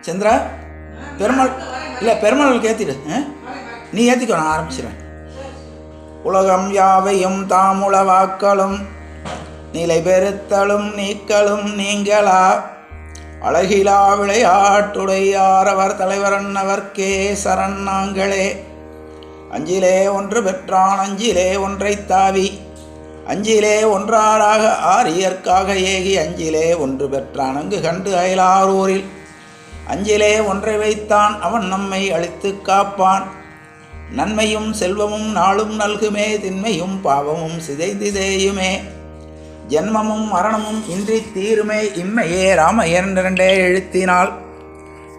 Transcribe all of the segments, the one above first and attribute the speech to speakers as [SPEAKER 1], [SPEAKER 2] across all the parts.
[SPEAKER 1] சந்திரா பெருமாள் இல்லை பெருமாள் ஏற்றிடு, நீ ஏற்றிக்கோ, நான் ஆரம்பிச்சிடுறேன். உலகம் யாவையும் தாமுளவாக்களும் நிலை பெறுத்தலும் நீக்கலும் நீங்களா அழகிலா விளையாட்டுடையாரவர் தலைவரன்னவர்க்கே சரண் நாங்களே. அஞ்சிலே ஒன்று பெற்றான் அஞ்சிலே ஒன்றை தாவி அஞ்சிலே ஒன்றாராக ஆரியற்காக ஏகி அஞ்சிலே ஒன்று பெற்றான் அங்கு கண்டு அயலாரூரில் அஞ்சிலே ஒன்றை வைத்தான் அவன் நம்மை அழித்து காப்பான். நன்மையும் செல்வமும் நாளும் நல்குமே தின்மையும் பாவமும் சிதைந்திதேயுமே ஜென்மமும் மரணமும் இன்றி தீருமே இம்மையே ராம இரண்டே எழுத்தினால்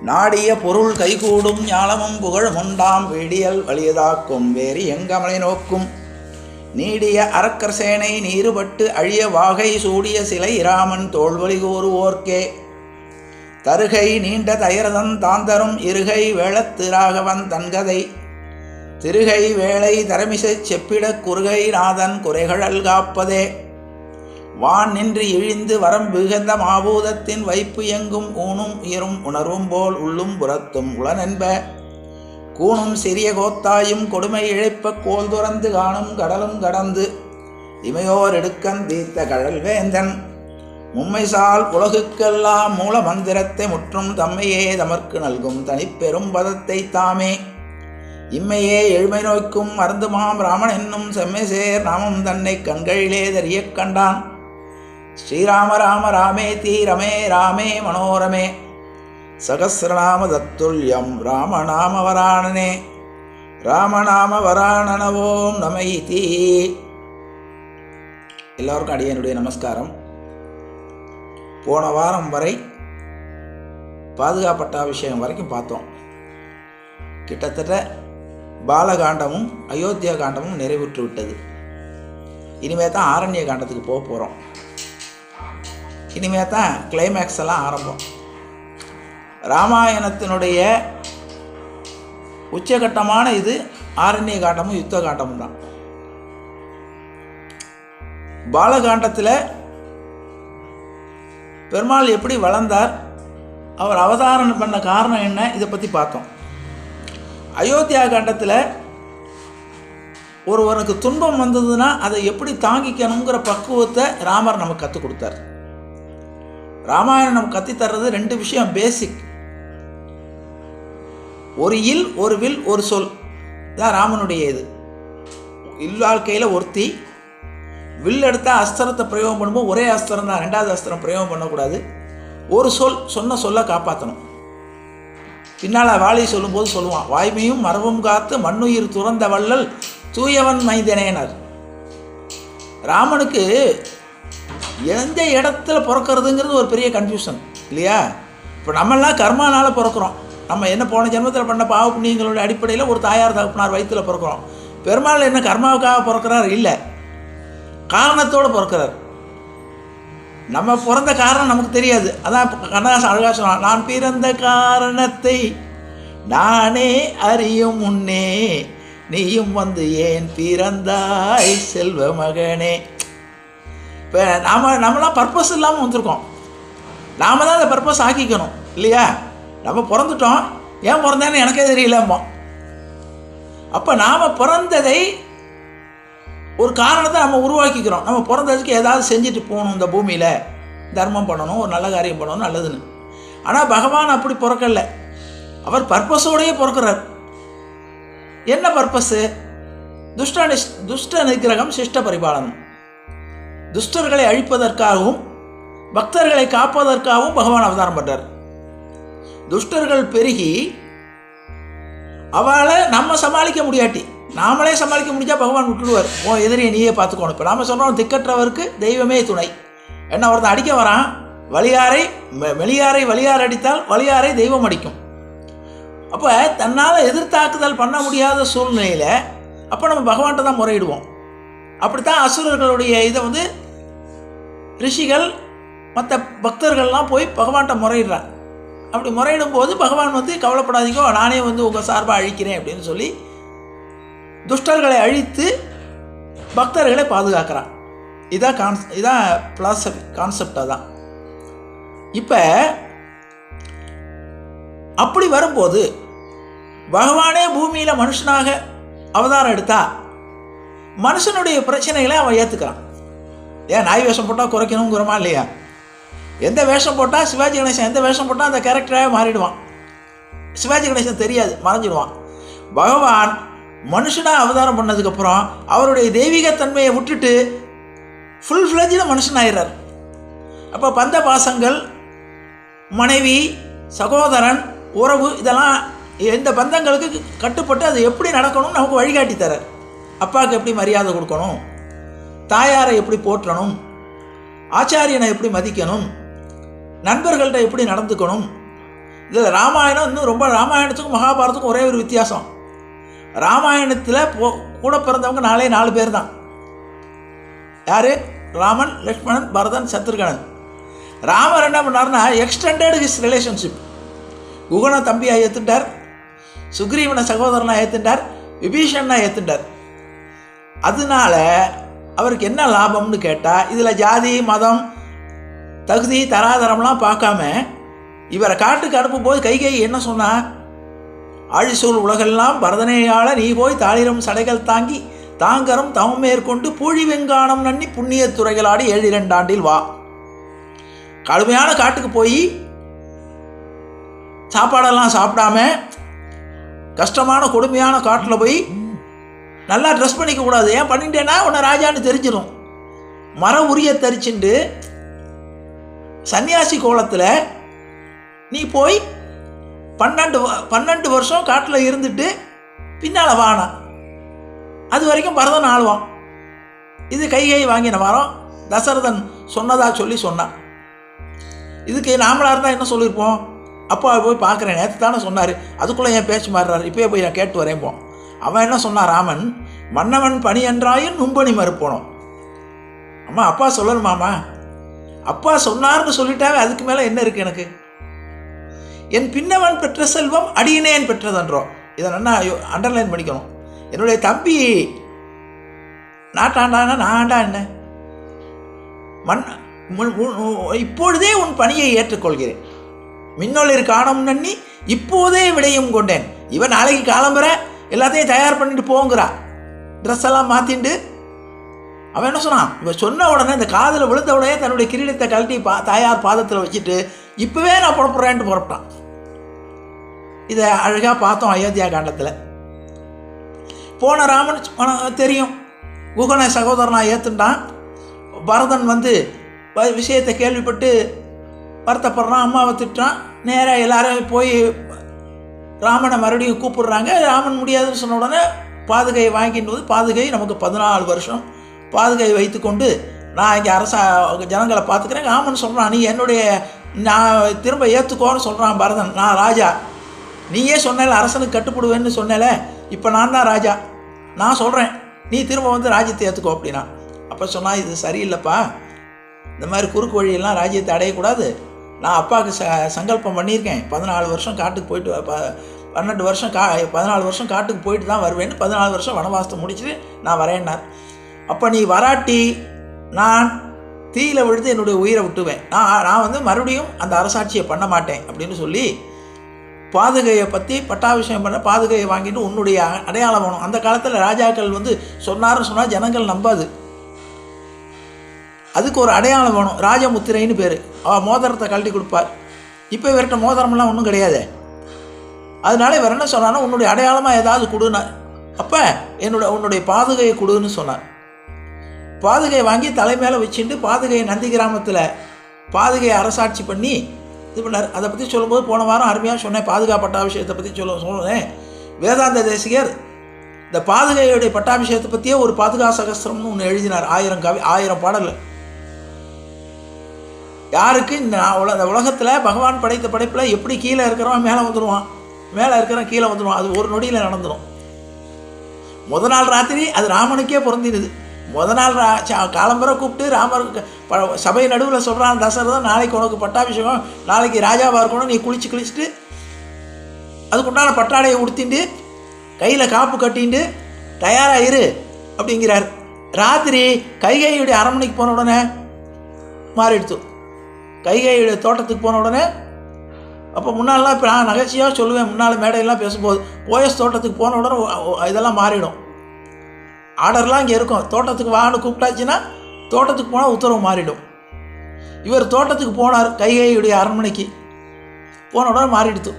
[SPEAKER 1] நாடிய பொருள் கைகூடும் ஞானமும் புகழும் உண்டாம் வீடியல் வலியதாக்கும் வேறு எங்கமலை நோக்கும் நீடிய அரக்கர் சேனை நீருபட்டு அழிய வாகை சூடிய சிலை இராமன் தோல்வழி கூறுவோர்க்கே தருகை நீண்ட தயரதன் தாந்தரும் இருகை வேளத்து ராகவன் தன்கதை திருகை வேளை தரமிசை செப்பிடக் குறுகை நாதன் குறைகழல் காப்பதே. வான் நின்று இழிந்து வரம் விகந்த மாபூதத்தின் வைப்பு எங்கும் ஊனும் உயிரும் உணர்வும் போல் உள்ளும் புறத்தும் உளனென்ப கூணும் சிறிய கோத்தாயும் கொடுமை இழைப்ப கோல் துறந்து காணும் கடலும் கடந்து இமையோர் எடுக்கன் தீர்த்த கடல் வேந்தன் மும்மைசால் உலகுக்கெல்லாம் மூல மந்திரத்தை முற்றும் தம்மையே தமர்க்கு நல்கும் தனிப்பெரும் பதத்தை தாமே இம்மையே எழுமை நோய்க்கும் மருந்துமாம் ராமன் என்னும் செம்மைசேர் நாமம் தன்னை கண்களிலே தெரியக் கண்டான். ஸ்ரீராம ராம ராமே தீரமே ராமே மனோரமே சகசிரநாம தத்துல்யம் ராமநாம வராணனே ராமநாம வராணனவோம் நமயிதி. எல்லோருக்கும் அடியனுடைய நமஸ்காரம். போன வாரம் வரை பாதுகாப்பட்ட விஷயம் வரைக்கும் பார்த்தோம். கிட்டத்தட்ட பாலகாண்டமும் அயோத்தியா காண்டமும் நிறைவுற்று விட்டது. இனிமே தான் ஆரண்ய காண்டத்துக்கு போக போகிறோம். இனிமே தான் கிளைமேக்ஸ் எல்லாம் ஆரம்பம். ராமாயணத்தினுடைய உச்சகட்டமான இது ஆரண்ய காண்டமும் யுத்த காண்டமும் தான். பாலகாண்டத்தில் பெருமாள் எப்படி வளர்ந்தார், அவர் அவதாரம் பண்ண காரணம் என்ன, இதை பற்றி பார்த்தோம். அயோத்தியா காண்டத்தில் ஒருவனுக்கு துன்பம் வந்ததுன்னா அதை எப்படி தாங்கிக்கணுங்கிற பக்குவத்தை ராமர் நமக்கு கற்றுக் கொடுத்தார். ராமாயணம் நமக்கு கற்றுத்தர்றது ரெண்டு விஷயம் பேசிக். ஒரு இல் ஒரு வில் ஒரு சொல் தான் ராமனுடைய இது. இல்வாழ்க்கையில் ஒருத்தி வில் எடுத்தால் அஸ்திரத்தை பிரயோகம் பண்ணும்போது ஒரே அஸ்திரம் தான், ரெண்டாவது அஸ்திரம் பிரயோகம் பண்ணக்கூடாது. ஒரு சொல் சொன்ன சொல்ல காப்பாற்றணும். பின்னால் வாலி சொல்லும்போது சொல்லுவான், வாய்மையும் மரபும் காத்து மண்ணுயிர் துறந்த வள்ளல் தூயவன் மைந்தனேனர். ராமனுக்கு எந்த இடத்துல பிறக்கிறதுங்கிறது ஒரு பெரிய கன்ஃபியூஷன் இல்லையா? இப்போ நம்மளாம் கர்மானால் பிறக்கிறோம். நம்ம என்ன போன ஜென்மத்தில் பண்ண பாவ புண்ணியங்களோட அடிப்படையில் ஒரு தாயார் தகப்பனார் வயிற்றில் பிறக்கிறோம். பெருமாள் என்ன கர்மாவுக்காக பிறக்கிறார்? இல்லை, காரணத்தோடு பிறக்கிறார். நம்ம பிறந்த காரணம் நமக்கு தெரியாது. அதான் கண்ணதாசன் அழகாக சொன்னான், நான் பிறந்த காரணத்தை நானே அறியும் முன்னே நீயும் வந்து ஏன் பிறந்தாய் செல்வ மகனே. இப்போ நம்மளாம் பர்பஸ் இல்லாமல் வந்திருக்கோம். நாம் தான் அந்த பர்பஸ் ஆக்கிக்கணும் இல்லையா? நம்ம பிறந்துட்டோம், ஏன் பிறந்தேன்னு எனக்கே தெரியலம்போ. அப்போ நாம் பிறந்ததை ஒரு காரணத்தை நம்ம உருவாக்கிக்கிறோம். நம்ம பிறந்ததுக்கு ஏதாவது செஞ்சுட்டு போகணும், இந்த பூமியில் தர்மம் பண்ணணும், ஒரு நல்ல காரியம் பண்ணணும், நல்லதுன்னு. ஆனால் பகவான் அப்படி பிறக்கல. அவர் பர்பஸோடையே பிறக்கிறார். என்ன பர்பஸ்ஸு? துஷ்ட நிகிரகம் சிஷ்ட பரிபாலனம். துஷ்டர்களை அழிப்பதற்காகவும் பக்தர்களை காப்பதற்காகவும் பகவான் அவதாரம் பண்ணுறார். துஷ்டர்கள் பெருகி அவளை நம்ம சமாளிக்க முடியாட்டி, நாமளே சமாளிக்க முடிஞ்சால் பகவான் விட்டுடுவார். எதிரியை நீயே பார்த்துக்கணும். இப்போ நாம் சொல்கிறோம், திக்கற்றவருக்கு தெய்வமே துணை. என்ன ஒருத்தன் அடிக்க வரான், வெளியாரை வலியார் அடித்தால் வலியாரை தெய்வம் அடிக்கும். அப்போ தன்னால் எதிர்த்தாக்குதல் பண்ண முடியாத சூழ்நிலையில் அப்போ நம்ம பகவான்கிட்ட தான் முறையிடுவோம். அப்படித்தான் அசுரர்களுடைய இதை ரிஷிகள் மற்ற பக்தர்கள்லாம் போய் பகவான்கிட்ட முறையிடுறாங்க. அப்படி முறையிடும் போது பகவான் கவலைப்படாதீங்கோ, நானே உங்கள் சார்பாக அழிக்கிறேன் அப்படின்னு சொல்லி துஷ்டர்களை அழித்து பக்தர்களை பாதுகாக்கிறான். இதான் பிலாசபி கான்செப்டாக தான். இப்போ அப்படி வரும்போது பகவானே பூமியில் மனுஷனாக அவதாரம் எடுத்தா மனுஷனுடைய பிரச்சனைகளை அவன் ஏற்றுக்கிறான். ஏன் நாய் வேஷம் போட்டால் குறைக்கணுங்கிறமா இல்லையா? எந்த வேஷம் போட்டால் சிவாஜி கணேசன் எந்த வேஷம் போட்டால் அந்த கேரக்டராக மாறிடுவான். சிவாஜி கணேசன் தெரியாது, மறைஞ்சிடுவான். பகவான் மனுஷனாக அவதாரம் பண்ணதுக்கப்புறம் அவருடைய தெய்வீகத்தன்மையை விட்டுட்டு ஃபுல் ஃப்ளெஜ்டு மனுஷனாயிடுறார். அப்போ பந்த பாசங்கள், மனைவி, சகோதரன், உறவு, இதெல்லாம் எந்த பந்தங்களுக்கு கட்டுப்பட்டு அது எப்படி நடக்கணும்னு நமக்கு வழிகாட்டி தரார். அப்பாவுக்கு எப்படி மரியாதை கொடுக்கணும், தாயாரை எப்படி போற்றணும், ஆச்சாரியனை எப்படி மதிக்கணும், நண்பர்கள்ட்ட எப்படி நடந்துக்கணும். இதில் ராமாயணம் இன்னும் ரொம்ப, ராமாயணத்துக்கும் மகாபாரதத்துக்கும் ஒரே ஒரு வித்தியாசம். ராமாயணத்தில் கூட பிறந்தவங்க 4 பேர் தான். யார்? ராமன், லக்ஷ்மணன், பரதன், சத்ருகனன். ராமர் என்ன பண்ணார்னா எக்ஸ்டெண்டட் ஹிஸ் ரிலேஷன்ஷிப். குகனை தம்பியாக ஏற்றுட்டார், சுக்ரீவனை சகோதரனாக ஏற்றுட்டார், விபீஷணனை ஏற்றுட்டார். அதனால அவருக்கு என்ன லாபம்னு கேட்டால், இதில் ஜாதி, மதம், தகுதி, தராதரம்லாம் பார்க்காம இவரை காட்டுக்கு அனுப்பும்போது கைகேயி என்ன சொன்னா, ஆழிசூழ் உலகெல்லாம் பரதனையாள நீ போய் தாளிரம் சடைகள் தாங்கி தாங்கரம் தவம் மேற்கொண்டு பூழி வெங்கானம் நன்னி புண்ணிய துறைகளாடி 7 ஆண்டில் வா. கடுமையான காட்டுக்கு போய் சாப்பாடெல்லாம் சாப்பிடாம கஷ்டமான கொடுமையான காட்டில் போய் நல்லா ட்ரெஸ் பண்ணிக்க கூடாது. ஏன் பண்ணிட்டேன்னா உன்னை ராஜான்னு தெரிஞ்சிடும். மர உரிய தரிச்சுண்டு சன்னியாசி கோலத்தில் நீ போய் 12 வருஷம் காட்டில் இருந்துட்டு பின்னால் வானா, அது வரைக்கும் பரதன் ஆளுவான். இது கைகேயி வாங்கின வாரம் தசரதன் சொன்னதாக சொன்னான். இதுக்கு நாமளாக இருந்தால் என்ன சொல்லியிருப்போம்? அப்பா போய் பார்க்குறேன், நேற்று தானே சொன்னார், அதுக்குள்ளே என் பேச்சு மாறுறாரு, இப்போயே போய் நான் கேட்டு வரேன். அவன் என்ன சொன்னான்? ராமன், மன்னவன் பணி என்றாயும் நும்பணி மறுப்போனோம். அம்மா அப்பா சொல்லணுமாம்மா? அப்பா சொன்னார்னு சொல்லிட்டாவே அதுக்கு மேலே என்ன இருக்குது எனக்கு? என் பின்னவன் பெற்ற செல்வம் அடியினேன் பெற்றதன்றோம். இதை நல்லா அண்டர்லைன் பண்ணிக்கணும். என்னுடைய தம்பி நாட்டாண்டானா நான் ஆண்டா என்ன? இப்பொழுதே உன் பணியை ஏற்றுக்கொள்கிறேன். மின்னொளிர் காணம் நன்னி இப்போதே விடையும் கொண்டேன். இவன் நாளைக்கு காலம்புற எல்லாத்தையும் தயார் பண்ணிட்டு போங்கிறா, ட்ரெஸ் எல்லாம் மாற்றிண்டு. அவன் என்ன சொன்னான்? இவன் சொன்ன உடனே இந்த காதில் விழுந்த உடனே தன்னுடைய கிரீடத்தை கழட்டி தாயார் பாதத்தில் வச்சுட்டு இப்போவே நான் புறப்படுறேன்ட்டு புறப்பட்டான். இதை அழகாக பார்த்தோம் அயோத்தியா காண்டத்தில். போன ராமன் தெரியும், குகனை சகோதரனாக ஏற்றுட்டான். பரதன் விஷயத்தை கேள்விப்பட்டு வருத்தப்படுறான், அம்மாவை திட்டுறான். நேராக எல்லாரும் போய் ராமனை மறுபடியும் கூப்பிடுறாங்க. ராமன் முடியாதுன்னு சொன்ன உடனே பாதுகையை வாங்கிட்டு வந்து, பாதுகை நமக்கு 14 வருஷம் பாதுகையை வைத்து கொண்டு நான் இங்கே ஜனங்களை பார்த்துக்கிறேன். ராமன் சொல்கிறான், நீ என்னுடைய நான் திரும்ப ஏற்றுக்கோன்னு சொல்கிறான் பரதன். நான் ராஜா, நீயே சொன்னேல அரசனுக்கு கட்டுப்படுவேன்னு சொன்னேல, இப்போ நான் தான் ராஜா, நான் சொல்கிறேன், நீ திரும்ப ராஜ்யத்தை ஏற்றுக்கோ அப்படின்னா. அப்போ சொன்னால், இது சரியில்லைப்பா, இந்த மாதிரி குறுக்கு வழியெல்லாம் ராஜ்யத்தை அடையக்கூடாது. நான் அப்பாவுக்கு சங்கல்பம் பண்ணியிருக்கேன், 14 வருஷம் காட்டுக்கு போயிட்டு 14 வருஷம் காட்டுக்கு போயிட்டு தான் வருவேன்னு. 14 வருஷம் வனவாசத்தை முடிச்சுட்டு நான் வரேன்னார். அப்போ நீ வராட்டி நான் தீயில விழுந்து என்னுடைய உயிரை விட்டுவேன், நான் மறுபடியும் அந்த அரசாட்சியை பண்ண மாட்டேன் அப்படின்னு சொல்லி பாதுகையை பற்றி பட்டாபிஷேகம் பண்ண பாதுகையை வாங்கிட்டு உன்னுடைய அடையாளம் வேணும். அந்த காலத்தில் ராஜாக்கள் சொன்னார்னு சொன்னால் ஜனங்கள் நம்பாது. அதுக்கு ஒரு அடையாளம் வேணும், ராஜமுத்திரைன்னு பேர். அவள் மோதிரத்தை கழட்டி கொடுப்பார். இப்போ இவர்கிட்ட மோதிரமெல்லாம் ஒன்றும் கிடையாது. அதனால இவர் என்ன சொன்னான்னா, உன்னுடைய அடையாளமாக ஏதாவது கொடுனார். அப்போ உன்னுடைய பாதுகையை கொடுன்னு சொன்னார். பாதுகையை வாங்கி தலைமையில் வச்சுட்டு பாதுகையை நந்தி கிராமத்தில் பாதுகையை அரசாட்சி பண்ணி இது பண்ணார். அதை பற்றி சொல்லும்போது போன வாரம் அருமையாக சொன்னேன். பாதுகா பட்டாபிஷேகத்தை பற்றி சொல்லுவேன். வேதாந்த தேசிகர் இந்த பாதுகையுடைய பட்டாபிஷேகத்தை பற்றியே ஒரு பாதுகா சகஸ்திரம்னு ஒன்று எழுதினார். 1000 பாடல். யாருக்கு இந்த உலகத்தில் பகவான் படைத்த படைப்பில் எப்படி கீழே இருக்கிறவன் மேலே வந்துடுவான், மேலே இருக்கிறவன் கீழே வந்துடுவான், அது ஒரு நொடியில் நடந்துடும். முத நாள் ராத்திரி அது ராமனுக்கே பொருந்தினது. முத நாள் காலம்பரை கூப்பிட்டு ராமர் சபை நடுவில் சொல்கிறான், தசரதன் நாளைக்கு உனக்கு பட்டாபிஷேகம், நாளைக்கு ராஜாவாக இருக்கணும், நீ குளிச்சுட்டு அதுக்குண்டான பட்டாடையை உடுத்திண்டு கையில் காப்பு கட்டிண்டு தயாராக இரு அப்படிங்கிறார். ராத்திரி கைகையுடைய அரண்மனைக்கு போன உடனே மாறிடுத்து. கைகையுடைய தோட்டத்துக்கு போன உடனே அப்போ முன்னாலெலாம் இப்போ நான் நகைச்சியாக சொல்லுவேன், முன்னால் மேடையெல்லாம் பேசும்போது, போயஸ் தோட்டத்துக்கு போன உடனே இதெல்லாம் மாறிடும். ஆர்டர்லாம் இங்கே இருக்கும். தோட்டத்துக்கு வான்னு கூப்பிட்டாச்சுன்னா தோட்டத்துக்கு போனால் உத்தரவு மாறிடும். இவர் தோட்டத்துக்கு போனார், கைகையுடைய அரண்மனைக்கு போன உடனே மாறிடுத்து.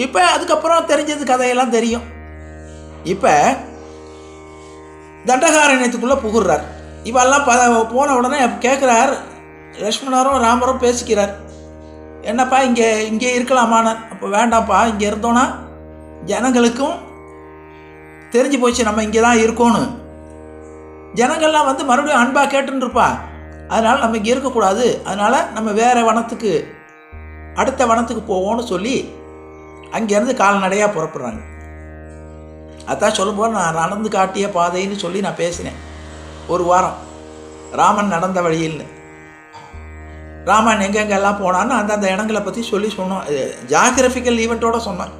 [SPEAKER 1] இப்போ அதுக்கப்புறம் தெரிஞ்சது கதையெல்லாம் தெரியும். இப்போ தண்டகாரண்யத்துக்குள்ளே புகுறார். இவெல்லாம் போன உடனே கேட்குறார். லக்ஷ்மணரும் ராமரும் பேசிக்கிறார், என்னப்பா இங்கே இருக்கலாமான்னு. அப்போ வேண்டாம்ப்பா, இங்கே இருந்தோன்னா ஜனங்களுக்கும் தெரிஞ்சு போச்சு நம்ம இங்கே தான் இருக்கோன்னு. ஜனங்கள்லாம் வந்து மறுபடியும் அன்பாக கேட்டுருப்பா. அதனால் நம்ம இங்கே இருக்கக்கூடாது, அதனால் நம்ம வேறு வனத்துக்கு, அடுத்த வனத்துக்கு போவோன்னு சொல்லி அங்கேருந்து கால்நடையாக புறப்படுறாங்க. அதான் சொல்லும்போது நான் நடந்து காட்டிய பாதைன்னு சொல்லி நான் பேசினேன் ஒரு வாரம், ராமன் நடந்த வழியில்னு. ராமன் எங்கெங்கெல்லாம் போனான்னு அந்தந்த இடங்களை பற்றி சொன்னோம். ஜாகிரபிக்கல் ஈவெண்ட்டோடு சொன்னேன்.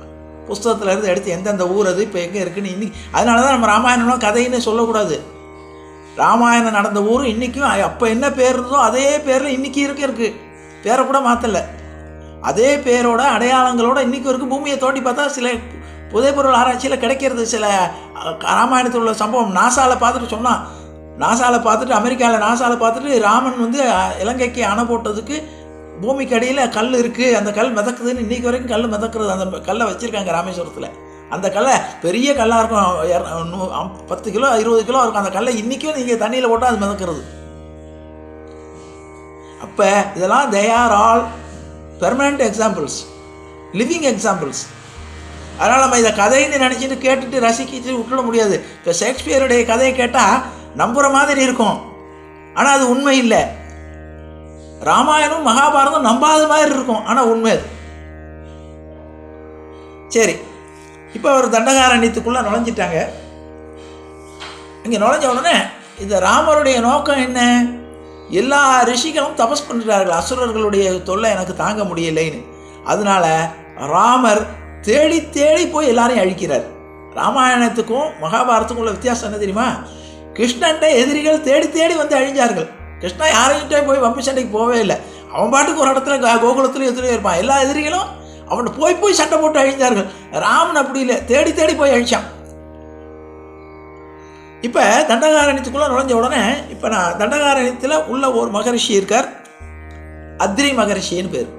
[SPEAKER 1] புஸ்தகத்தில் இருந்து எடுத்து எந்தெந்த ஊர் அது இப்போ எங்கே இருக்குன்னு இன்றைக்கி. அதனால தான் நம்ம ராமாயணம் கதைன்னு சொல்லக்கூடாது. ராமாயணம் நடந்த ஊர் இன்றைக்கும் அப்போ என்ன பேர் இருந்தோ அதே பேரில் இன்றைக்கி இருக்குது. பேரை கூட மாற்றலை, அதே பேரோட அடையாளங்களோட இன்றைக்கும் இருக்குது. பூமியை தோண்டி பார்த்தா சில புதைப்பொருள் ஆராய்ச்சியில் கிடைக்கிறது. சில ராமாயணத்தில் உள்ள சம்பவம் நாசாவில் பார்த்துட்டு சொன்னான். நாசாவில் பார்த்துட்டு, அமெரிக்காவில் நாசாவில் பார்த்துட்டு, ராமன் வந்து இலங்கைக்கு அணை போட்டதுக்கு பூமிக்கு அடியில் கல் இருக்குது, அந்த கல் மிதக்குதுன்னு இன்றைக்கி வரைக்கும் கல் மிதக்கிறது. அந்த கல்லை வச்சுருக்காங்க ராமேஸ்வரத்தில். அந்த கல்லை பெரிய கல்லாக இருக்கும், 10 கிலோ 20 கிலோ இருக்கும். அந்த கல்லை இன்றைக்கும் நீங்கள் தண்ணியில் போட்டால் அது மிதக்கிறது. அப்போ இதெல்லாம் they are all permanent examples, living examples. அதனால் நம்ம இதை கதைன்னு நினச்சிட்டு கேட்டுட்டு ரசிக்கிட்டு விட்டுட முடியாது. இப்போ ஷேக்ஸ்பியருடைய கதையை கேட்டால் நம்புகிற மாதிரி இருக்கும், ஆனால் அது உண்மை இல்லை. ராமாயணம் மகாபாரதம் நம்பாத மாதிரி இருக்கும், ஆனால் உண்மை அது. சரி, இப்போ ஒரு தண்டகாரண்யத்துக்குள்ளே நுழைஞ்சிட்டாங்க. இங்கே நுழைஞ்ச உடனே இந்த ராமருடைய நோக்கம் என்ன? எல்லா ரிஷிகளும் தபஸ் பண்ணிட்டார்கள், அசுரர்களுடைய தொல்லை எனக்கு தாங்க முடியலைன்னு. அதனால் ராமர் தேடி தேடி போய் எல்லாரையும் அழிக்கிறார். ராமாயணத்துக்கும் மகாபாரதத்துக்கும் உள்ள வித்தியாசம் என்ன தெரியுமா? கிருஷ்ணன்ட்ட எதிரிகள் தேடி தேடி வந்து அழிஞ்சார்கள். கிருஷ்ணா யாரையிட்டே போய் வம்பு சண்டைக்கு போவே இல்லை. அவன் பாட்டுக்கு ஒரு இடத்துல கோகுலத்துலேயும் எதிரியும் இருப்பான். எல்லா எதிரிகளும் அவனை போய் சண்டை போட்டு அழிஞ்சார்கள். ராமன் அப்படி இல்லை, தேடி தேடி போய் அழிச்சான். இப்போ தண்டகாரண்யத்துக்குள்ளே நுழைஞ்ச உடனே இப்போ நான் தண்டகாரண்யத்தில் உள்ள ஒரு மகரிஷி இருக்கார், அத்ரி மகரிஷின்னு பேர்.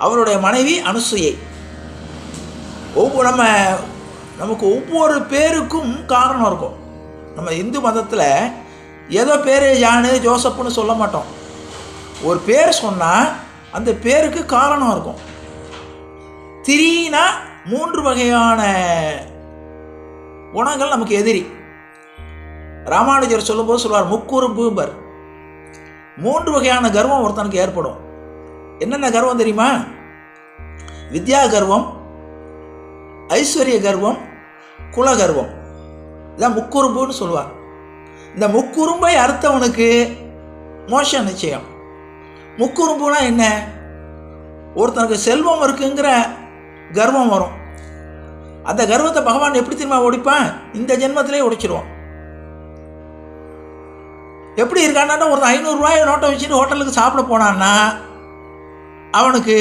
[SPEAKER 1] அவருடைய மனைவி அனுசூயை. நமக்கு ஒவ்வொரு பேருக்கும் காரணம் இருக்கும். நம்ம இந்து மதத்தில் ஏதோ பேர் ஜானு ஜோசப்புன்னு சொல்ல மாட்டோம். ஒரு பேர் சொன்னால் அந்த பேருக்கு காரணம் இருக்கும். திரினா 3 வகையான குணங்கள் நமக்கு எதிரி. ராமானுஜர் சொல்லும்போது சொல்வார் முக்குறும்பும்பர். 3 வகையான கர்வம் ஒருத்தனுக்கு ஏற்படும். என்னென்ன கர்வம் தெரியுமா? வித்யா கர்வம், ஐஸ்வர்ய கர்வம், குலகர்வம். இதான் முக்குறும்புன்னு சொல்லுவார். இந்த முக்குறும்பை அறுத்தவனுக்கு மோட்சம் நிச்சயம். முக்குறும்புனா என்ன? ஒருத்தனுக்கு செல்வம் இருக்குங்கிற கர்வம் வரும். அந்த கர்வத்தை பகவான் எப்படி தெரியுமா ஒடிப்பான்? இந்த ஜென்மத்திலே ஒடிச்சிருவான். எப்படி இருக்கான்னா, ஒரு 500 ரூபாய் நோட்டை வச்சுட்டு ஹோட்டலுக்கு சாப்பிட போனான்னா அவனுக்கு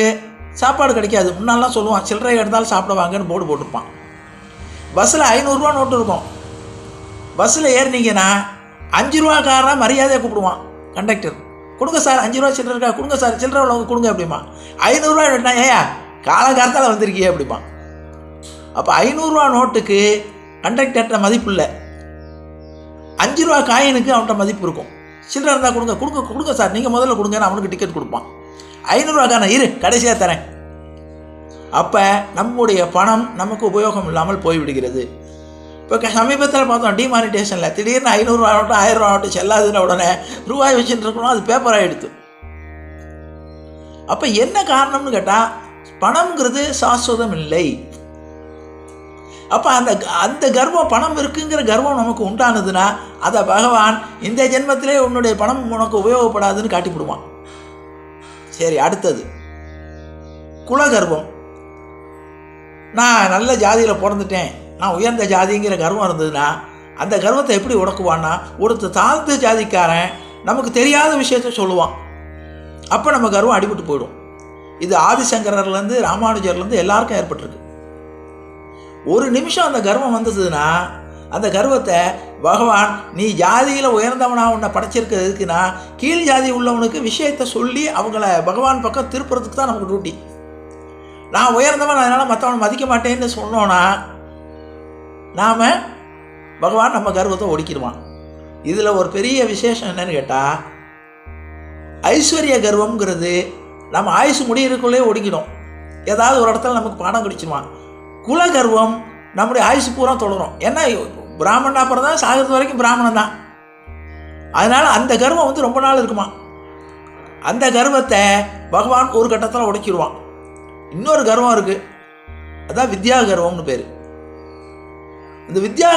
[SPEAKER 1] சாப்பாடு கிடைக்காது. முன்னாலாம் சொல்லுவான் சில்லறை எடுத்தாலும் சாப்பிட வாங்கன்னு போர்டு போட்டிருப்பான். பஸ்ஸில் 500 ரூபா நோட்டு இருக்கும். பஸ்ஸில் ஏறினீங்கன்னா 5 ரூபாக்காரனா மரியாதையாக கூப்பிடுவான் கண்டக்டர். கொடுங்க சார், 5 ரூபா சில்லறை இருக்கா, கொடுங்க சார், சில்லறை உள்ளவங்க கொடுங்க அப்படிமா. 500 ரூபா நோட்டுனா ஏயா காலகாலத்தால் வந்திருக்கியே அப்படிமா. அப்போ 500 ரூபா நோட்டுக்கு கண்டக்டர்கிட்ட மதிப்பு இல்லை, 5 ரூபா காயினுக்கு அவன்கிட்ட மதிப்பு இருக்கும். சில்லறை இருந்தால் கொடுங்க சார், நீங்கள் முதல்ல கொடுங்கன்னு அவனுக்கு டிக்கெட் கொடுப்பான். 500 ரூபாக்கான இரு கடைசியாக தரேன். அப்போ நம்முடைய பணம் நமக்கு உபயோகம் இல்லாமல் போய்விடுகிறது. இப்போ சமீபத்தில் பார்த்தோம் டிமானிட்டேஷனில் திடீர்னு 500 ரூபா நோட்டு 1000 ரூபா நோட்டு செல்லாதுன்னு உடனே ரூபாய் வச்சுட்டு இருக்கணும், அது பேப்பராக எடுத்து. அப்போ என்ன காரணம்னு கேட்டால் பணம்ங்கிறது சாஸ்வதம் இல்லை. அப்போ அந்த கர்வம், பணம் இருக்குங்கிற கர்வம் நமக்கு உண்டானதுன்னா அதை பகவான் இந்த ஜென்மத்திலே உன்னுடைய பணம் உனக்கு உபயோகப்படாதுன்னு காட்டிவிடுவான். சரி, அடுத்தது குலகர்வம். நான் நல்ல ஜாதியில் பிறந்துட்டேன், நான் உயர்ந்த ஜாதிங்கிற கர்வம் இருந்ததுன்னா அந்த கர்வத்தை எப்படி உடக்குவான்னா, ஒருத்தர் தாழ்ந்த ஜாதிக்காரன் நமக்கு தெரியாத விஷயத்த சொல்லுவான். அப்போ நம்ம கர்வம் அடிபட்டு போயிடும். இது ஆதிசங்கரர்லேருந்து ராமானுஜர்லேருந்து எல்லாருக்கும் ஏற்பட்டிருக்கு. ஒரு நிமிஷம் அந்த கர்வம் வந்ததுன்னா அந்த கர்வத்தை பகவான் நீ ஜாதியில் உயர்ந்தவனாக உன்னை படைச்சிருக்கிறது எதுக்குன்னா கீழ் ஜாதி உள்ளவனுக்கு விஷயத்தை சொல்லி அவங்கள பகவான் பக்கம் திருப்புறதுக்கு தான் நமக்கு டியூட்டி. நான் உயர்ந்தவன் அதனால் மற்றவனை மதிக்க மாட்டேன்னு சொன்னோன்னா நாம் பகவான் நம்ம கர்வத்தை ஒடுக்கிடுவான். இதில் ஒரு பெரிய விசேஷம் என்னன்னு கேட்டால் ஐஸ்வர்ய கர்வம்ங்கிறது நம்ம ஆயுசு முடியறதுக்குள்ளே ஒடுக்கிடும். ஏதாவது ஒரு இடத்துல நமக்கு பாடம் கிடைச்சிடுவான். குல கர்வம் நம்முடைய ஆயுசு பூரா தொடரும். ஏன்னா பிராமணா அப்புறம் தான் சாகிறது வரைக்கும் பிராமணன் தான். அதனால் அந்த கர்வம் வந்து ரொம்ப நாள் இருக்குமா. அந்த கர்வத்தை பகவான் ஒரு கட்டத்தில் உடைச்சிடுவான். இன்னொரு கர்வம் இருக்குது, அதான் வித்யா கர்வம்னு பேர். இந்த வித்யா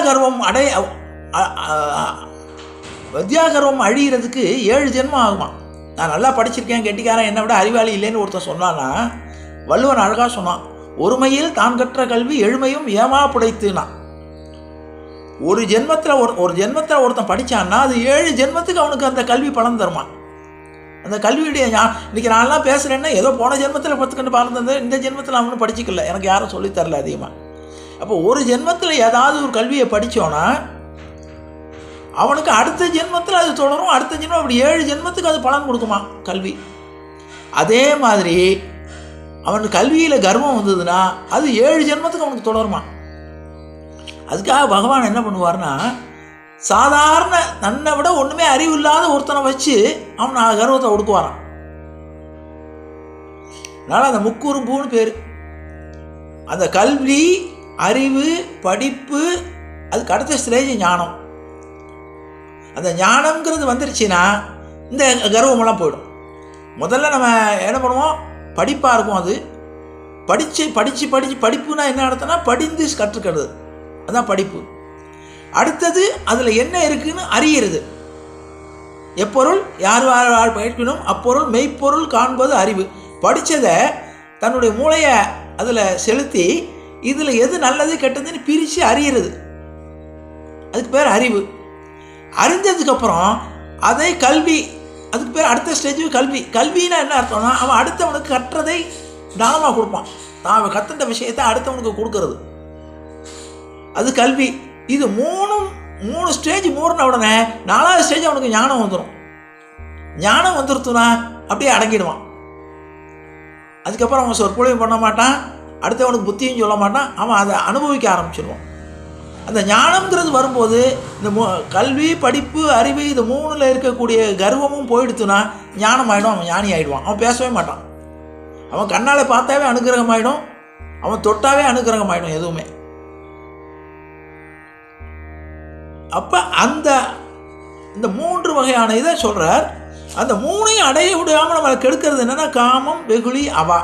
[SPEAKER 1] கர்வம் அழிகிறதுக்கு 7 ஜென்மம் ஆகுமா. நான் நல்லா படிச்சிருக்கேன், கெட்டிக்காரன், என்னை விட அறிவாளி இல்லைன்னு ஒருத்தன் சொன்னான்னா வள்ளுவன் அழகாக சொன்னான், ஒருமையில் தான் கற்ற கல்வி எழுமையும் ஏமா புடைத்துனா. ஒரு ஜென்மத்தில் ஒருத்தன் படித்தான்னா அது 7 ஜென்மத்துக்கு அவனுக்கு அந்த கல்வி பலன் தருமா. அந்த கல்வியுடைய இன்றைக்கி நான்லாம் பேசுகிறேன்னா ஏதோ போன ஜென்மத்தில் 10 கண்டு பலன் தந்தது, இந்த ஜென்மத்தில் அவனு படிச்சிக்கல, எனக்கு யாரும் சொல்லித்தரல அதிகமாக. அப்போ ஒரு ஜென்மத்தில் ஏதாவது ஒரு கல்வியை படித்தோன்னா அவனுக்கு அடுத்த ஜென்மத்தில் அது தொடரும். அடுத்த ஜென்மம் அப்படி 7 ஜென்மத்துக்கு அது பலன் கொடுக்குமா கல்வி. அதே மாதிரி அவனுக்கு கல்வியில் கர்வம் வந்ததுன்னா அது 7 ஜென்மத்துக்கு அவனுக்கு தொடருமா. அதுக்காக பகவான் என்ன பண்ணுவார்னா சாதாரண தன்னை விட ஒன்றுமே அறிவு இல்லாத ஒருத்தனை வச்சு அவனை கர்வத்தை ஒடுக்குவாரான். அதனால் அந்த முக்குறும்புன்னு பேர். அந்த கல்வி, அறிவு, படிப்பு, அதுக்கு அடுத்த ஸ்டேஜ் ஞானம். அந்த ஞானம்ங்கிறது வந்துருச்சுன்னா இந்த கர்வமெல்லாம் போயிடும். முதல்ல நம்ம என்ன பண்ணுவோம், படிப்பாக இருக்கும். அது படிப்புனா என்ன அர்த்தம்னா படிந்து கற்றுக்கிறது, அதுதான் படிப்பு. அடுத்தது அதில் என்ன இருக்குதுன்னு அறியறது. எப்பொருள் யார் யார் படிக்கணும் அப்பொருள் மெய்ப்பொருள் காண்பது அறிவு. படித்ததை தன்னுடைய மூளையை அதில் செலுத்தி இதில் எது நல்லது கெட்டதுன்னு பிரித்து அறியறது, அதுக்கு பேர் அறிவு. அறிஞ்சதுக்கப்புறம் அதை கல்வி, அதுக்கு பேர் அடுத்த ஸ்டேஜ் கல்வி. கல்வின்னா என்ன அர்த்தம்னா அவன் அடுத்தவனுக்கு கற்றதை தானமாக கொடுப்பான். தான் கற்றுட்ட விஷயத்தை அடுத்தவனுக்கு கொடுக்கறது, அது கல்வி. இது மூணு ஸ்டேஜ் மூறின உடனே 4வது ஸ்டேஜ் அவனுக்கு ஞானம் வந்துடும். ஞானம் வந்துருத்துனா அப்படியே அடங்கிடுவான். அதுக்கப்புறம் அவன் சொற்பொழிவு பண்ண மாட்டான், அடுத்தவனுக்கு புத்தியும் சொல்ல மாட்டான், அவன் அதை அனுபவிக்க ஆரம்பிச்சிடுவான். அந்த ஞானம்ங்கிறது வரும்போது இந்த கல்வி, படிப்பு, அறிவு, இது 3ல் இருக்கக்கூடிய கர்வமும் போயிடுத்துனா ஞானம் ஆகிடும். அவன் ஞானி ஆகிடுவான். அவன் பேசவே மாட்டான். அவன் கண்ணால் பார்த்தாவே அனுகிரகம் ஆகிடும், அவன் தொட்டாவே அனுகிரகம் ஆகிடும் எதுவுமே. அப்போ இந்த 3 வகையான இதை சொல்கிறார். அந்த 3ஐயும் அடைய விடாமல் நம்மளை கெடுக்கிறது என்னென்னா காமம், வெகுளி, அவா.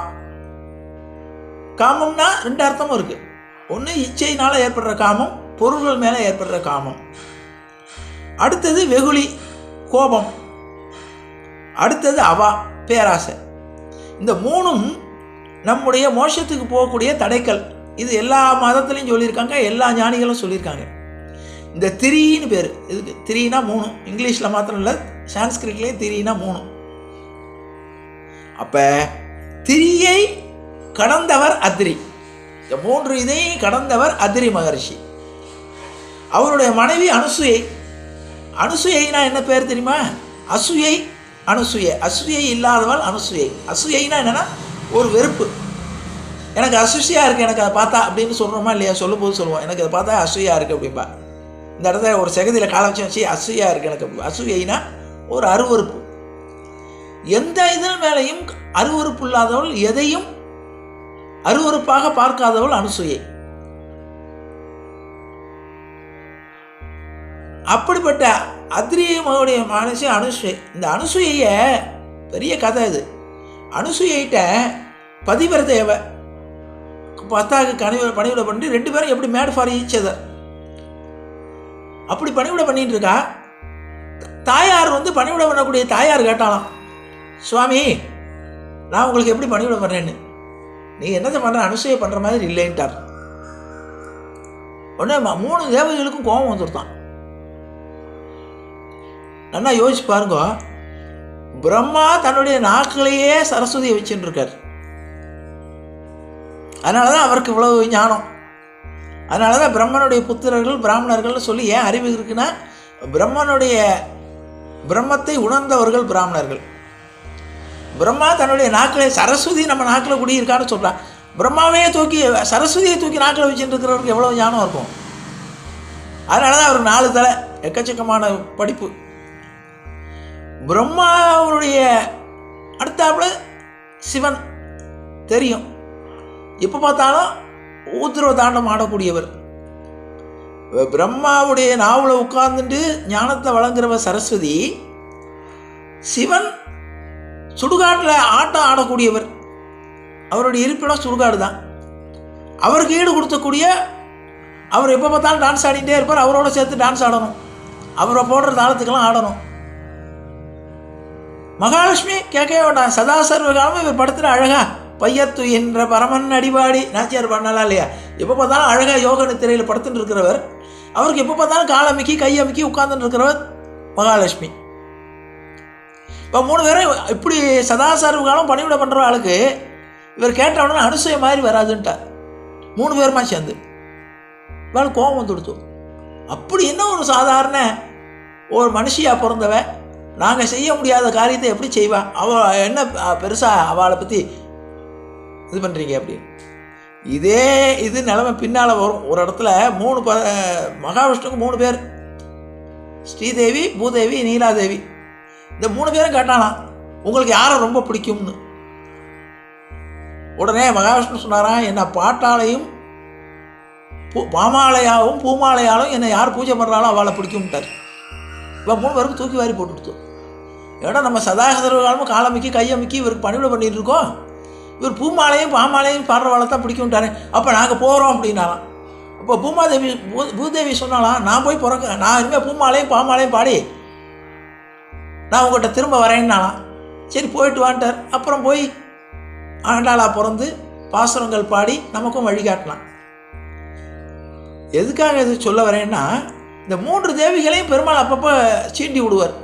[SPEAKER 1] காமம்னா 2 அர்த்தமும் இருக்குது. ஒன்று இச்சையினால் ஏற்படுற காமம், பொருள்கள் மேலே ஏற்படுற காமம். அடுத்தது வெகுளி, கோபம். அடுத்தது அவா, பேராசை. இந்த 3ம் நம்முடைய மோட்சத்துக்கு போகக்கூடிய தடைக்கல். இது எல்லா மதத்துலேயும் சொல்லியிருக்காங்க, எல்லா ஞானிகளும் சொல்லியிருக்காங்க. இந்த திரின்னு பேர் இதுக்கு. திரினா 3, இங்கிலீஷில் மாத்திரம் இல்லை, சான்ஸ்கிரிட்லேயும் திரினா 3. அப்போ திரியை கடந்தவர் அத்ரி. இந்த 3 இதையும் கடந்தவர் அத்ரி மகர்ஷி. அவருடைய மனைவி அனுசுயை. அனுசுயைனா என்ன பேர் தெரியுமா? அசுயை, அனுசுயை. அசுயை இல்லாதவள் அனுசுயை. அசுயைனா என்னென்னா ஒரு வெறுப்பு. எனக்கு அசுசியாக இருக்குது, எனக்கு அதை பார்த்தா அப்படின்னு சொல்கிறோமா இல்லையா? சொல்லும்போது சொல்லுவோம், எனக்கு அதை பார்த்தா அசுயாக இருக்குது அப்படின்பா. இந்த இடத்துல ஒரு செகதியில் காலம் வச்சு அசுயாக இருக்குது எனக்கு. அசுயைனா ஒரு அருவறுப்பு. எந்த இதன் மேலேயும் அருவறுப்பு இல்லாதவள், எதையும் அருவறுப்பாக பார்க்காதவள் அனுசுயை. அப்படிப்பட்ட அத்ரியமனுடைய மனசு அனுசுயை. இந்த அனுசுயை பெரிய கதை. இது அனுசுயிட்ட பதிவிரதேவ பத்தாக பணிவிட பண்ணிட்டு 2 பேரும் எப்படி மேட் ஃபார் ஈச் அதர் அப்படி பணிவிட பண்ணிட்டு இருக்கா. தாயார் பணிவிட பண்ணக்கூடிய தாயார் கேட்டாலாம், சுவாமி நான் உங்களுக்கு எப்படி பணிவிட பண்ணுறேன்னு. நீ என்னத்தை பண்ணுற, அனுசூயை பண்ணுற மாதிரி இல்லைன்ட்டார். உடனே 3 தேவதைகளுக்கும் கோபம் வந்துருத்தான். நல்லா யோசிச்சு பாருங்க, பிரம்மா தன்னுடைய நாக்கிலேயே சரஸ்வதியை வச்சுட்டு இருக்கார். அதனால தான் அவருக்கு இவ்வளவு ஞானம். அதனால தான் பிரம்மனுடைய புத்திரர்கள் பிராமணர்கள் சொல்லி ஏன் அறிவு இருக்குன்னா, பிரம்மத்தை உணர்ந்தவர்கள் பிராமணர்கள். பிரம்மா தன்னுடைய நாக்கில் சரஸ்வதி நம்ம நாக்கில் குடியிருக்கான்னு சொல்கிறான். பிரம்மாவையே தூக்கி சரஸ்வதியை தூக்கி நாக்கில் வச்சுட்டு இருக்கிறவருக்கு எவ்வளோ ஞானம் இருக்கும். அதனால தான் அவருக்கு 4 தலை, எக்கச்சக்கமான படிப்பு. பிரம்மாவுடைய அடுத்தாப்புல சிவன் தெரியும். எப்போ பார்த்தாலும் ஊத்திரவ தாண்டம் ஆடக்கூடியவர். பிரம்மாவுடைய நாவில் உட்கார்ந்துட்டு ஞானத்தை வழங்குறவர் சரஸ்வதி. சிவன் சுடுகாட்டில் ஆட்டம் ஆடக்கூடியவர். அவருடைய இருப்பிடம் சுடுகாடு தான். அவருக்கு ஈடு கொடுத்தக்கூடிய, அவர் எப்போ பார்த்தாலும் டான்ஸ் ஆடிகிட்டே இருப்பார். அவரோட சேர்த்து டான்ஸ் ஆடணும், அவரை போடுற தாளத்துக்கெல்லாம் ஆடணும். மகாலட்சுமி கேட்கவே வேண்டாம். சதாசர்வ காலமும் இவர் படத்தில் அழகா பையத்து என்ற பரமன் அடிபாடி நாச்சியார் பண்ணலாம் இல்லையா. எப்போ பார்த்தாலும் அழகாக யோக நித்திரையில் படுத்துட்டு இருக்கிறவர். அவருக்கு எப்போ பார்த்தாலும் கால் அமைக்கி கை அமைக்கி உட்கார்ந்துட்டு இருக்கிறவர் மகாலட்சுமி. இப்போ 3 பேரும் இப்படி சதாசர்வ காலம் பணிவிட பண்ணுற ஆளுக்கு இவர் கேட்டவுடனே அனுசய மாதிரி வராதுன்ட்டார். 3 பேருமா சேர்ந்து இவள் கோபம் வந்துடுத்து. அப்படி என்ன ஒரு சாதாரண ஒரு மனுஷியாக பிறந்தவ நாங்கள் செய்ய முடியாத காரியத்தை எப்படி செய்வா? அவள் என்ன பெருசாக அவளை பற்றி இது பண்ணுறீங்க அப்படின்னு. இது நிலைமை பின்னால் வரும். ஒரு இடத்துல மகாவிஷ்ணுக்கு 3 பேர், ஸ்ரீதேவி, பூதேவி, நீலாதேவி. இந்த 3 பேரும் கேட்டாலாம் உங்களுக்கு யாரை ரொம்ப பிடிக்கும்னு. உடனே மகாவிஷ்ணு சொன்னாராம், என்னை பாட்டாலையும் பாமாலையாகவும் பூமாலையாலும் என்னை யார் பூஜை பண்ணுறாலும் அவளை பிடிக்கும்ட்டார். இப்போ 3 பேருக்கு தூக்கி வாரி போட்டுடுத்து. ஏன்னா நம்ம சதாசர்வ காலமும் காலமிக்கி கையமிக்கி இவருக்கு பணிவிட பண்ணிகிட்டு இருக்கோம். இவர் பூமாலையும் பாமாலையும் பாடுறவாளை தான் பிடிக்கும்ட்டாரு. அப்போ நாங்கள் போகிறோம் அப்படின்னாலாம். அப்போ பூதேவி சொன்னாலாம், நான் போய் நான் இனிமேல் பூமாலையும் பாமாலையும் பாடி நான் உங்கள்கிட்ட திரும்ப வரேன்னாலாம். சரி போயிட்டு வான்ட்டார். அப்புறம் போய் ஆண்டாளாக பிறந்து பாசுரங்கள் பாடி நமக்கும் வழிகாட்டலாம். எதுக்காக இது சொல்ல வரேன்னா, இந்த 3 தேவிகளையும் பெருமாள் அப்பப்போ சீண்டி விடுவார்.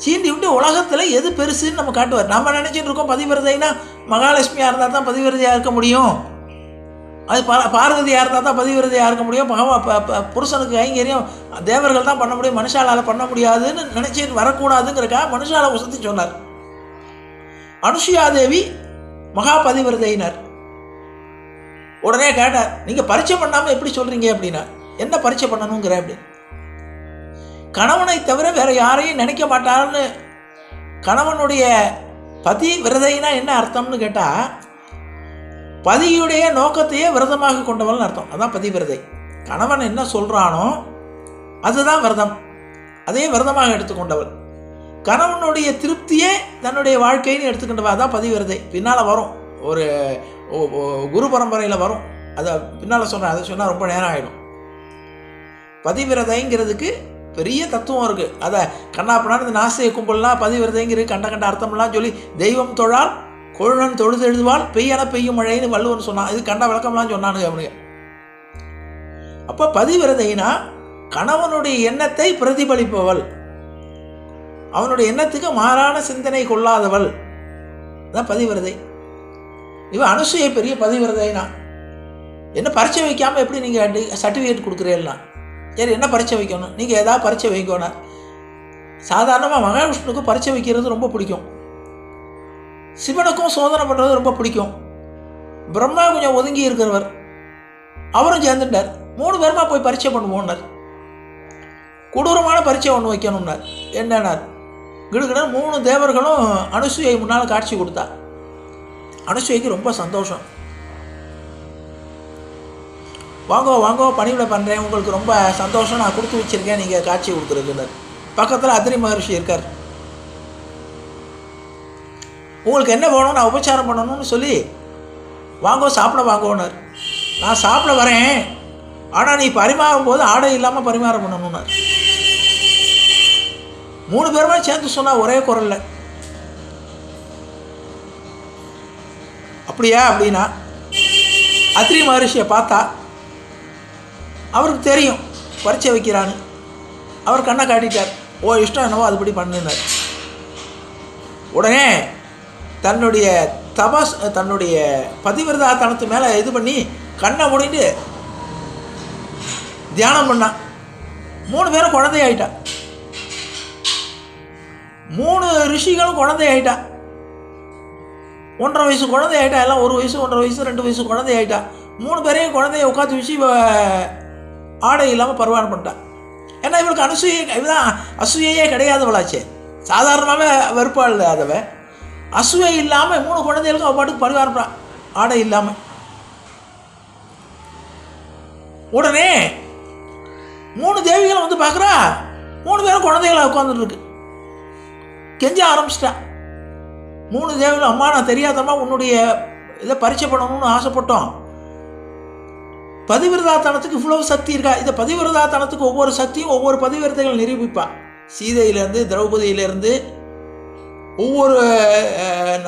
[SPEAKER 1] சீண்டி விட்டு உலகத்தில் எது பெருசுன்னு நம்ம காட்டுவார். நம்ம நினச்சிட்டு இருக்கோம் பதிவிரதைனா மகாலட்சுமியாக இருந்தால் தான் பதிவிரதையாக இருக்க முடியும், அது பார்வதியாக இருந்தால் தான் பதிவிரதையாக இருக்க முடியும், புருஷனுக்கு கைங்கரியம் தேவர்கள் தான் பண்ண முடியும், மனுஷாலால் பண்ண முடியாதுன்னு நினச்சிட்டு வரக்கூடாதுங்கிறக்காக மனுஷால உசத்தி சொன்னார். அனுசுயாதேவி மகா பதிவிரதையினர். உடனே கேட்டார், நீங்கள் பரீட்சை பண்ணாமல் எப்படி சொல்கிறீங்க அப்படின்னா. என்ன பரீட்சை பண்ணணுங்கிற அப்படி. கணவனை தவிர வேறு யாரையும் நினைக்க மாட்டார்னு. கணவனுடைய பதி விரதைனா என்ன அர்த்தம்னு கேட்டால், பதியுடைய நோக்கத்தையே விரதமாக கொண்டவள்னு அர்த்தம். அதான் பதிவிரதை. கணவன் என்ன சொல்கிறானோ அதுதான் விரதம், அதே விரதமாக எடுத்துக்கொண்டவள். கணவனுடைய திருப்தியே தன்னுடைய வாழ்க்கைன்னு எடுத்துக்கின்றவா தான் பதிவிரதை. பின்னால் வரும், ஒரு குரு பரம்பரையில் வரும், அதை பின்னால் சொல்கிறேன். அதை சொன்னால் ரொம்ப நேரம் ஆகிடும். பதிவிரதைங்கிறதுக்கு பெரிய தத்துவம் இருக்குது. அதை கண்ணாப்பினான்னு இந்த நாசிய கும்பல்லாம் பதிவிரதைங்கிறது கண்ட அர்த்தம்லாம் சொல்லி தெய்வம் தொழால் கொழுநன் தொழுது எழுதுவாள் பெய்யன பெய்யும் மழைன்னு வள்ளுவன் சொன்னான். இது கண்ட விளக்கம்லாம் சொன்னானுங்க அவனுங்க. அப்போ பதிவிரதைனா கணவனுடைய எண்ணத்தை பிரதிபலிப்பவள், அவனுடைய எண்ணத்துக்கு மாறான சிந்தனை கொள்ளாதவள் தான் பதிவிரதை. இவன் அனுசூயை பெரிய பதிவிரதைனா. என்ன பரீட்சை வைக்காமல் எப்படி நீங்கள் சர்டிஃபிகேட் கொடுக்குறீங்களா? சரி, என்ன பரீட்சை வைக்கணும், நீங்கள் ஏதாவது பரீட்சை வைக்கணும். சாதாரணமாக மகாவிஷ்ணுக்கு பரீட்சை வைக்கிறது ரொம்ப பிடிக்கும். சிவனுக்கும் சோதனை பண்ணுறது ரொம்ப பிடிக்கும். பிரம்மா கொஞ்சம் ஒதுங்கி இருக்கிறவர், அவரும் சேர்ந்துட்டார். 3 பேருமா போய் பரீட்சை பண்ணுவோன்னார். கொடூரமான பரீட்சை ஒன்று வைக்கணும்னார். என்னன்னார், கிடுகிட 3 தேவர்களும் அனுசூயை முன்னால் காட்சி கொடுத்தா. அனுசூய்க்கு ரொம்ப சந்தோஷம். வாங்கோ பணிவிட பண்ணுறேன், உங்களுக்கு ரொம்ப சந்தோஷம், நான் கொடுத்து வச்சுருக்கேன், நீங்கள் காட்சி கொடுக்குறதுன்னார். பக்கத்தில் அத்ரி மகர்ஷி இருக்கார். உங்களுக்கு என்ன வேணும், நான் உபச்சாரம் பண்ணணும்னு சொல்லி வாங்கோ சாப்பிட வாங்கோன்னார். நான் சாப்பிட வரேன், ஆனால் நீ பரிமாறும் போது ஆடை இல்லாமல் பரிமாறம் பண்ணணும்னார். 3 பேருமே சேர்ந்து சொன்னால் ஒரே குரல்ல. அப்படியா அப்படின்னா அத்ரி மகரிஷியை பார்த்தா அவருக்கு தெரியும் பரீட்சை வைக்கிறான்னு. அவர் கண்ணை காட்டிட்டார். ஓ இஷ்டம் என்னவோ அதுபடி பண்ணுனார். உடனே தன்னுடைய தன்னுடைய பதிவிரதாத்தனத்து மேலே இது பண்ணி கண்ணை மூடிட்டு தியானம் பண்ணான். 3 பேரும் குழந்தையாயிட்டா. 3 ரிஷிகளும் குழந்தையாயிட்டா. 1.5 வயசு குழந்தையாயிட்டா. எல்லாம் 1 வயசு 1.5 வயசு 2 வயசு குழந்தையாயிட்டா. 3 பேரையும் குழந்தைய உட்காந்து வச்சு ஆடை இல்லாமல் பரிமாணம் பண்ணிட்டான். ஏன்னா இவளுக்கு இதுதான் அசூயையே கிடையாதவளாச்சே. சாதாரணமாகவே வெறுப்பாள் இல்லாதவன் அசூயை இல்லாமல் 3 குழந்தைகளுக்கும் அவள் பாட்டுக்கு பரிமாறப்பான் ஆடை இல்லாமல். உடனே 3 தேவிகளும் வந்து பார்க்குறா. 3 பேரும் குழந்தைகளை உட்காந்துருக்கு. கெஞ்ச ஆரம்பிச்சிட்டான். 3 தேவிகளும், அம்மா நான் தெரியாதம்மா உன்னுடைய இதை பரிச்சை பண்ணணும்னு ஆசைப்பட்டோம். பதிவிரதாத்தனத்துக்கு இவ்வளவு சக்தி இருக்கா? இந்த பதிவிரதாத்தனத்துக்கு ஒவ்வொரு சக்தியும் ஒவ்வொரு பதிவிரதைகள் நிரூபிப்பா. சீதையிலேருந்து திரௌபதியிலேருந்து ஒவ்வொரு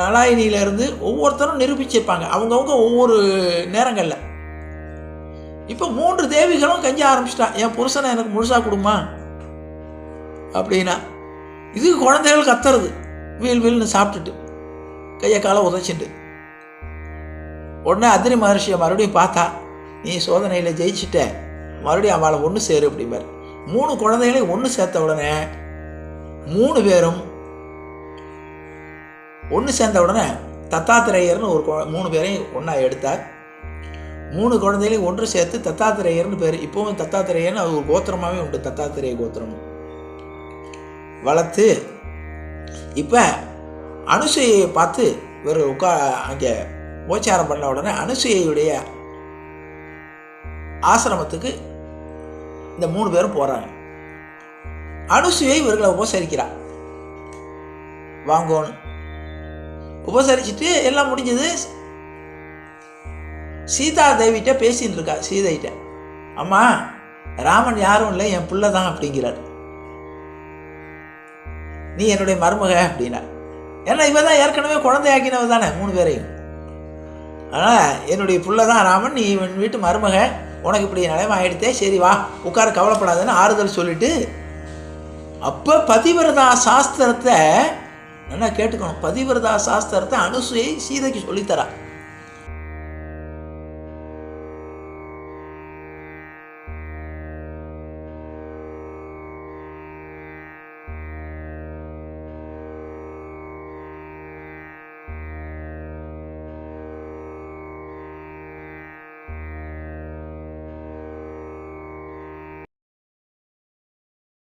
[SPEAKER 1] நலாயினியிலேருந்து ஒவ்வொருத்தரும் நிரூபிச்சிருப்பாங்க அவங்கவுங்க ஒவ்வொரு நேரங்களில். இப்போ 3 தேவிகளும் கெஞ்ச ஆரம்பிச்சிட்டான், என் புருஷனை எனக்கு முழுசாக கொடுமா அப்படின்னா. இதுக்கு குழந்தைகள் கத்துறது வீல்னு சாப்பிட்டுட்டு கையை காலை உதைச்சிட்டு. உடனே அத்திரி மகர்ஷியை மறுபடியும் பார்த்தா, நீ சோதனையில் ஜெயிச்சுட்ட, மறுபடியும் அவளை ஒன்று சேரு அப்படிம்பார். 3 குழந்தைகளையும் ஒன்று சேர்த்த உடனே 3 பேரும் ஒன்று சேர்ந்த உடனே தத்தாத்திரேயர்னு ஒரு 3 பேரையும் ஒன்றா எடுத்தார். 3 குழந்தைகளையும் ஒன்று சேர்த்து தத்தாத்திரேயர்னு பேர். இப்போவும் தத்தாத்திரேயர்னு அது ஒரு கோத்திரமாகவே உண்டு. தத்தாத்திரேய கோத்திரம் வளர்த்து இப்போ அனுசூயை பார்த்து இவர்கள் அங்கே உபச்சாரம் பண்ண உடனே அனுசூயையுடைய ஆசிரமத்துக்கு இந்த 3 பேரும் போகிறாங்க. அனுசூயை இவர்களை உபசரிக்கிறார். வாங்கோன்னு உபசரிச்சுட்டு எல்லாம் முடிஞ்சது. சீதா தேவிகிட்ட பேசின்னு இருக்கா. சீதைகிட்ட, அம்மா ராமன் யாரும் இல்லை, என் பிள்ளை தான் அப்படிங்கிறார். நீ என்னுடைய மருமக அப்படின்னா. ஏன்னா இவ தான் ஏற்கனவே குழந்தையாக்கினவ தானே 3 பேரையும். ஆனால் என்னுடைய பிள்ளை தான் ராமன், நீ இவன் வீட்டு மருமக, உனக்கு இப்படி நிலைமை ஆகிடுத்தே, சரி வா உட்கார, கவலைப்படாதுன்னு ஆறுதல் சொல்லிட்டு. அப்போ பதிவிரதா சாஸ்திரத்தை நல்லா கேட்டுக்கணும். பதிவிரதா சாஸ்திரத்தை அனுசூயை சீதைக்கு சொல்லித்தரா.